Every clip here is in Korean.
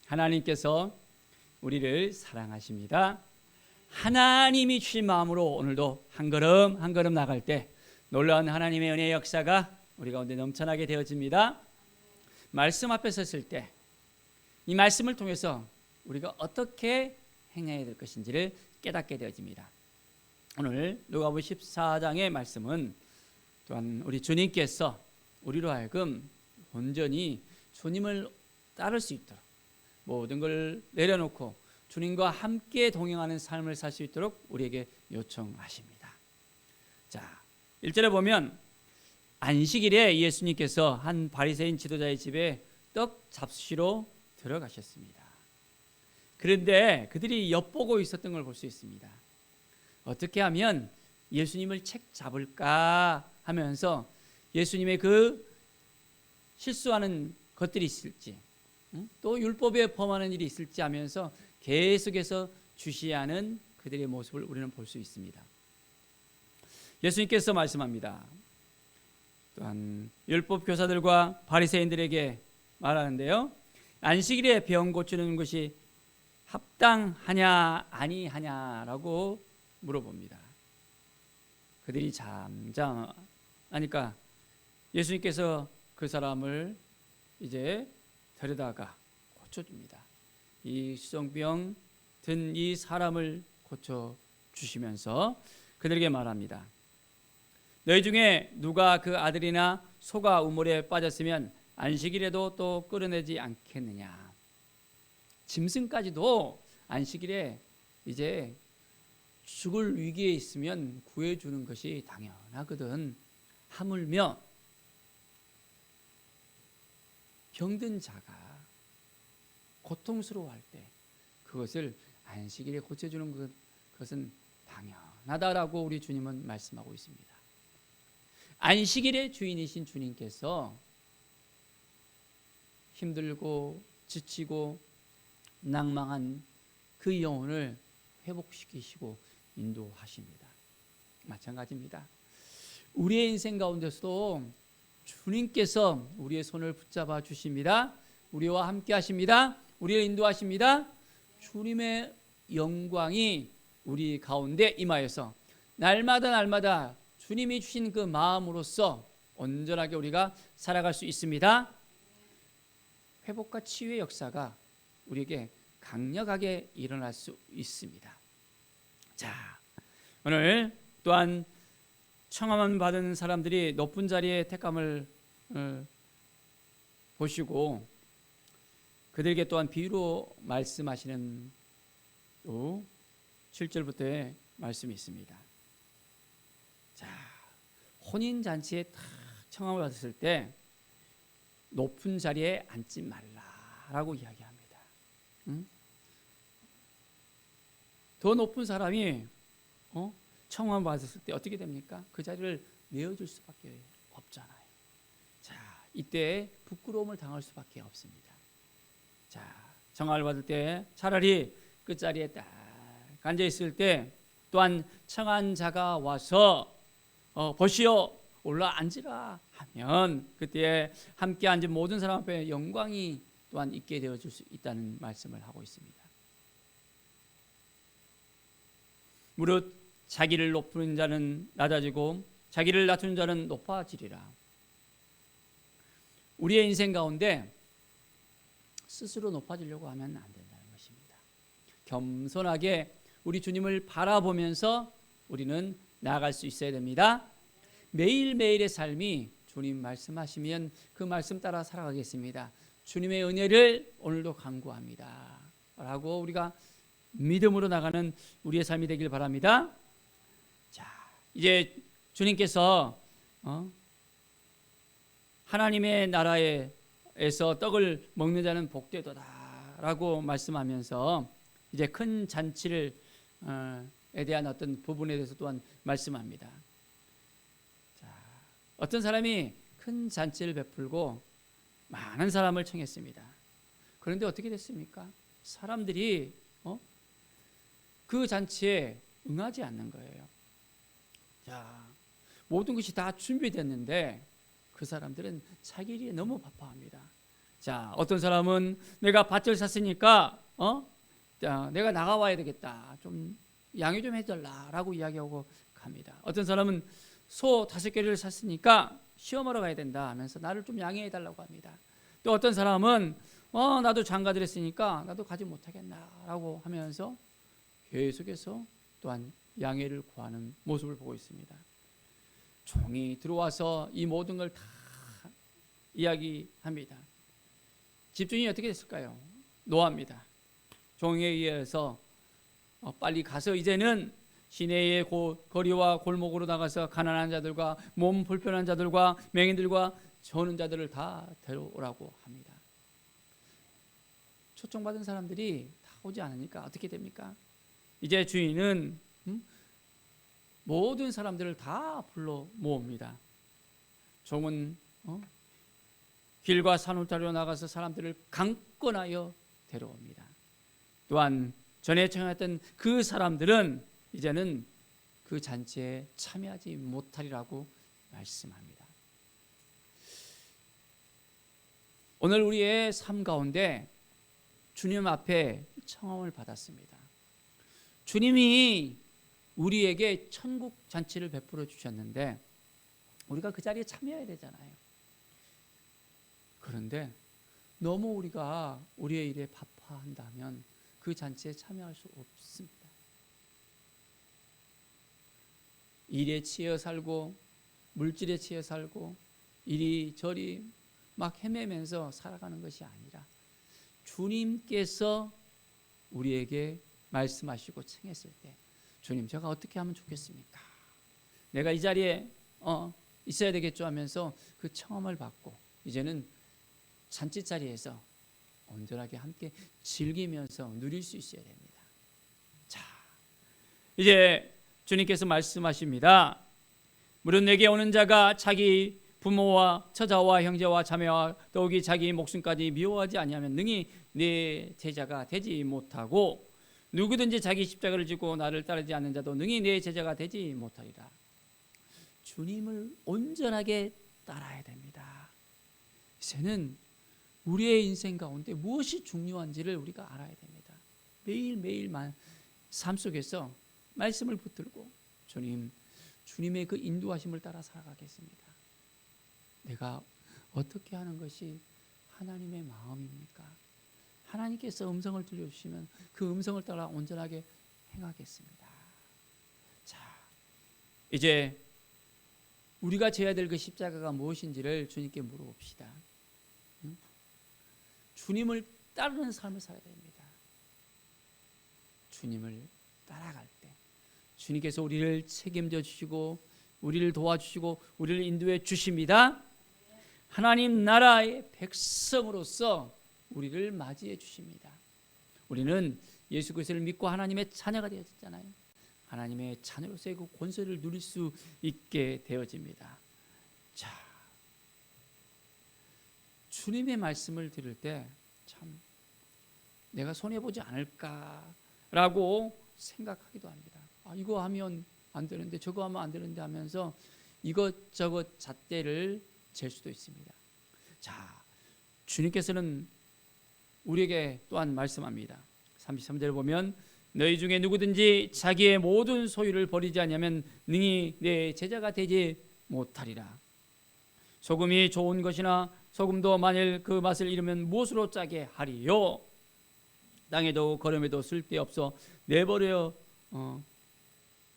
하나님께서 우리를 사랑하십니다. 하나님이 주신 마음으로 오늘도 한 걸음 한 걸음 나갈 때 놀라운 하나님의 은혜의 역사가 우리 가운데 넘쳐나게 되어집니다. 말씀 앞에 섰을 때 이 말씀을 통해서 우리가 어떻게 행해야 될 것인지를 깨닫게 되어집니다. 오늘 누가복음 14장의 말씀은 또한 우리 주님께서 우리로 하여금 온전히 주님을 따를 수 있도록 모든 걸 내려놓고 주님과 함께 동행하는 삶을 살 수 있도록 우리에게 요청하십니다. 자, 1절에 보면 안식일에 예수님께서 한 바리새인 지도자의 집에 떡 잡수시러 들어가셨습니다. 그런데 그들이 엿보고 있었던 걸 볼 수 있습니다. 어떻게 하면 예수님을 책 잡을까 하면서 예수님의 그 실수하는 것들이 있을지 또 율법에 범하는 일이 있을지 하면서 계속해서 주시하는 그들의 모습을 우리는 볼 수 있습니다. 예수님께서 말씀합니다. 또한 율법 교사들과 바리새인들에게 말하는데요. 안식일에 병 고치는 것이 합당하냐 아니하냐라고 물어봅니다. 그들이 잠잠하니까 예수님께서 그 사람을 이제 데려다가 고쳐줍니다. 이 수정병 든 이 사람을 고쳐주시면서 그들에게 말합니다. 너희 중에 누가 그 아들이나 소가 우물에 빠졌으면 안식일에도 또 끌어내지 않겠느냐. 짐승까지도 안식일에 이제 죽을 위기에 있으면 구해주는 것이 당연하거든. 하물며 병든 자가 고통스러워할 때 그것을 안식일에 고쳐주는 것은 당연하다라고 우리 주님은 말씀하고 있습니다. 안식일의 주인이신 주님께서 힘들고 지치고 낭망한 그 영혼을 회복시키시고 인도하십니다. 마찬가지입니다. 우리의 인생 가운데서도 주님께서 우리의 손을 붙잡아 주십니다. 우리와 함께 하십니다. 우리를 인도하십니다. 주님의 영광이 우리 가운데 임하여서 날마다 주님이 주신 그 마음으로써 온전하게 우리가 살아갈 수 있습니다. 회복과 치유의 역사가 우리에게 강력하게 일어날 수 있습니다. 자, 오늘 또한 청함을 받은 사람들이 높은 자리에 택함을 보시고 그들에게 또한 비유로 말씀하시는 또 7절부터의 말씀이 있습니다. 자, 혼인잔치에 딱 청함을 받았을 때 높은 자리에 앉지 말라라고 이야기합니다. 더 높은 사람이 청함을 받았을 때 어떻게 됩니까? 그 자리를 내어줄 수밖에 없잖아요. 자, 이때 부끄러움을 당할 수밖에 없습니다. 자, 청함을 받을 때 차라리 그 자리에 딱 앉아 있을 때 또한 청한 자가 와서 보시오 올라 앉으라 하면 그때 함께 앉은 모든 사람 앞에 영광이 또한 있게 되어줄 수 있다는 말씀을 하고 있습니다. 무릇 자기를 높이는 자는 낮아지고 자기를 낮추는 자는 높아지리라. 우리의 인생 가운데 스스로 높아지려고 하면 안 된다는 것입니다. 겸손하게 우리 주님을 바라보면서 우리는 나아갈 수 있어야 됩니다. 매일매일의 삶이 주님 말씀하시면 그 말씀 따라 살아가겠습니다. 주님의 은혜를 오늘도 간구합니다 라고 우리가 믿음으로 나가는 우리의 삶이 되길 바랍니다. 자, 이제 주님께서 하나님의 나라에서 떡을 먹는 자는 복되도다 라고 말씀하면서 이제 큰 잔치를 에 대한 어떤 부분에 대해서 또한 말씀합니다. 자, 어떤 사람이 큰 잔치를 베풀고 많은 사람을 청했습니다. 그런데 어떻게 됐습니까? 사람들이 그 잔치에 응하지 않는 거예요. 자, 모든 것이 다 준비됐는데 그 사람들은 자기 일에 너무 바빠합니다. 자, 어떤 사람은 내가 밭을 샀으니까 자, 내가 나가와야 되겠다. 좀 양해 좀 해달라라고 이야기하고 갑니다. 어떤 사람은 소 5개를 샀으니까 시험하러 가야 된다 하면서 나를 좀 양해해 달라고 합니다. 또 어떤 사람은 나도 장가들 했으니까 나도 가지 못하겠나라고 하면서 계속해서 또한 양해를 구하는 모습을 보고 있습니다. 종이 들어와서 이 모든 걸 다 이야기합니다. 집주인이 어떻게 됐을까요? 노합니다. 종에 의해서 빨리 가서 이제는 시내의 거리와 골목으로 나가서 가난한 자들과 몸 불편한 자들과 맹인들과 저는 자들을 다 데려오라고 합니다. 초청받은 사람들이 다 오지 않으니까 어떻게 됩니까? 이제 주인은 모든 사람들을 다 불러 모읍니다. 종은 길과 산 울타리로 나가서 사람들을 강권하여 데려옵니다. 또한 전에 청했던 그 사람들은 이제는 그 잔치에 참여하지 못하리라고 말씀합니다. 오늘 우리의 삶 가운데 주님 앞에 청함을 받았습니다. 주님이 우리에게 천국 잔치를 베풀어 주셨는데 우리가 그 자리에 참여해야 되잖아요. 그런데 너무 우리가 우리의 일에 바빠한다면 그 잔치에 참여할 수 없습니다. 일에 치여 살고 물질에 치여 살고 이리저리 막 헤매면서 살아가는 것이 아니라 주님께서 우리에게 말씀하시고 청했을 때 주님 제가 어떻게 하면 좋겠습니까? 내가 이 자리에 있어야 되겠죠 하면서 그 청함을 받고 이제는 잔치 자리에서 온전하게 함께 즐기면서 누릴 수 있어야 됩니다. 자, 이제 주님께서 말씀하십니다. 무릇 내게 오는 자가 자기 부모와 처자와 형제와 자매와 더욱이 자기 목숨까지 미워하지 아니하면 능히 내 제자가 되지 못하고 누구든지 자기 십자가를 지고 나를 따르지 않는 자도 능히 내 제자가 되지 못하리라. 주님을 온전하게 따라야 됩니다. 이제는 우리의 인생 가운데 무엇이 중요한지를 우리가 알아야 됩니다. 매일매일만 삶 속에서 말씀을 붙들고 주님의 그 인도하심을 따라 살아가겠습니다. 내가 어떻게 하는 것이 하나님의 마음입니까? 하나님께서 음성을 들려주시면 그 음성을 따라 온전하게 행하겠습니다. 자, 이제 우리가 져야 될 그 십자가가 무엇인지를 주님께 물어봅시다. 주님을 따르는 삶을 살아야 됩니다. 주님을 따라갈 때 주님께서 우리를 책임져 주시고 우리를 도와주시고 우리를 인도해 주십니다. 하나님 나라의 백성으로서 우리를 맞이해 주십니다. 우리는 예수 그리스도를 믿고 하나님의 자녀가 되어졌잖아요. 하나님의 자녀로서의 그 권세를 누릴 수 있게 되어집니다. 자, 주님의 말씀을 들을 때 참 내가 손해보지 않을까라고 생각하기도 합니다. 이거 하면 안 되는데 저거 하면 안 되는데 하면서 이것저것 잣대를 잴 수도 있습니다. 자, 주님께서는 우리에게 또한 말씀합니다. 33절을 보면 너희 중에 누구든지 자기의 모든 소유를 버리지 않으면 능히 내 제자가 되지 못하리라. 소금이 좋은 것이나 소금도 만일 그 맛을 잃으면 무엇으로 짜게 하리요? 땅에도 거름에도 쓸데없어 내버려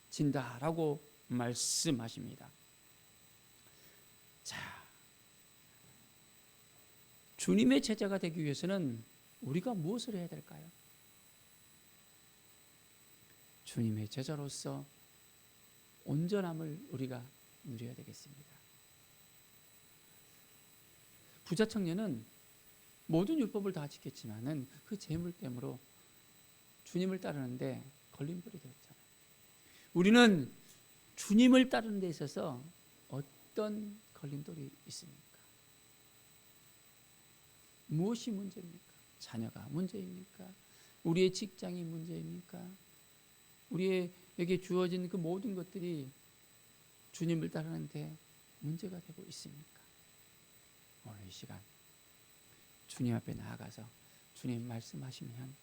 진다라고 말씀하십니다. 자, 주님의 제자가 되기 위해서는 우리가 무엇을 해야 될까요? 주님의 제자로서 온전함을 우리가 누려야 되겠습니다. 부자 청년은 모든 율법을 다 지켰지만은 그 재물됨으로 주님을 따르는데 걸림돌이 되었잖아요. 우리는 주님을 따르는 데 있어서 어떤 걸림돌이 있습니까? 무엇이 문제입니까? 자녀가 문제입니까? 우리의 직장이 문제입니까? 우리에게 주어진 그 모든 것들이 주님을 따르는데 문제가 되고 있습니까? 오늘 이 시간 주님 앞에 나아가서 주님 말씀하시면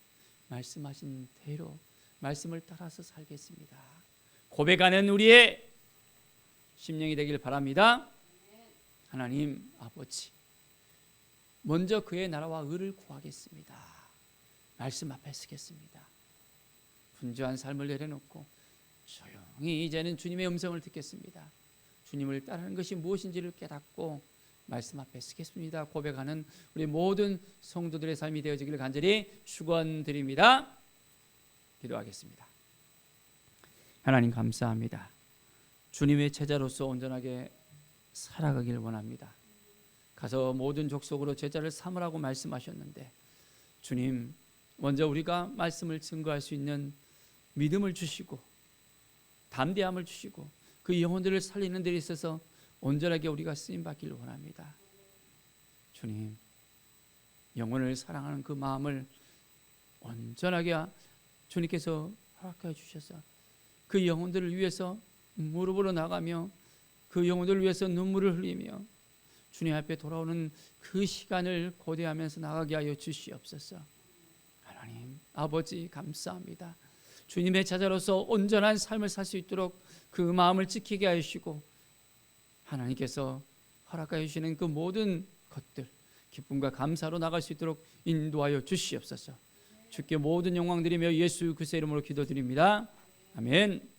말씀하신 대로 말씀을 따라서 살겠습니다. 고백하는 우리의 심령이 되길 바랍니다. 하나님 아버지, 먼저 그의 나라와 의를 구하겠습니다. 말씀 앞에 서겠습니다. 분주한 삶을 내려놓고 조용히 이제는 주님의 음성을 듣겠습니다. 주님을 따르는 것이 무엇인지를 깨닫고 말씀 앞에 서겠습니다. 고백하는 우리 모든 성도들의 삶이 되어지기를 간절히 축원드립니다. 기도하겠습니다. 하나님 감사합니다. 주님의 제자로서 온전하게 살아가길 원합니다. 가서 모든 족속으로 제자를 삼으라고 말씀하셨는데 주님, 먼저 우리가 말씀을 증거할 수 있는 믿음을 주시고 담대함을 주시고 그 영혼들을 살리는 데 있어서 온전하게 우리가 쓰임받기를 원합니다. 주님, 영혼을 사랑하는 그 마음을 온전하게 주님께서 허락해 주셔서 그 영혼들을 위해서 무릎으로 나가며 그 영혼들을 위해서 눈물을 흘리며 주님 앞에 돌아오는 그 시간을 고대하면서 나가게 하여 주시옵소서. 하나님 아버지 감사합니다. 주님의 자녀로서 온전한 삶을 살 수 있도록 그 마음을 지키게 하시고 하나님께서 허락하여 주시는 그 모든 것들 기쁨과 감사로 나갈 수 있도록 인도하여 주시옵소서. 주께 모든 영광 드리며 예수 그리스도의 이름으로 기도드립니다. 아멘.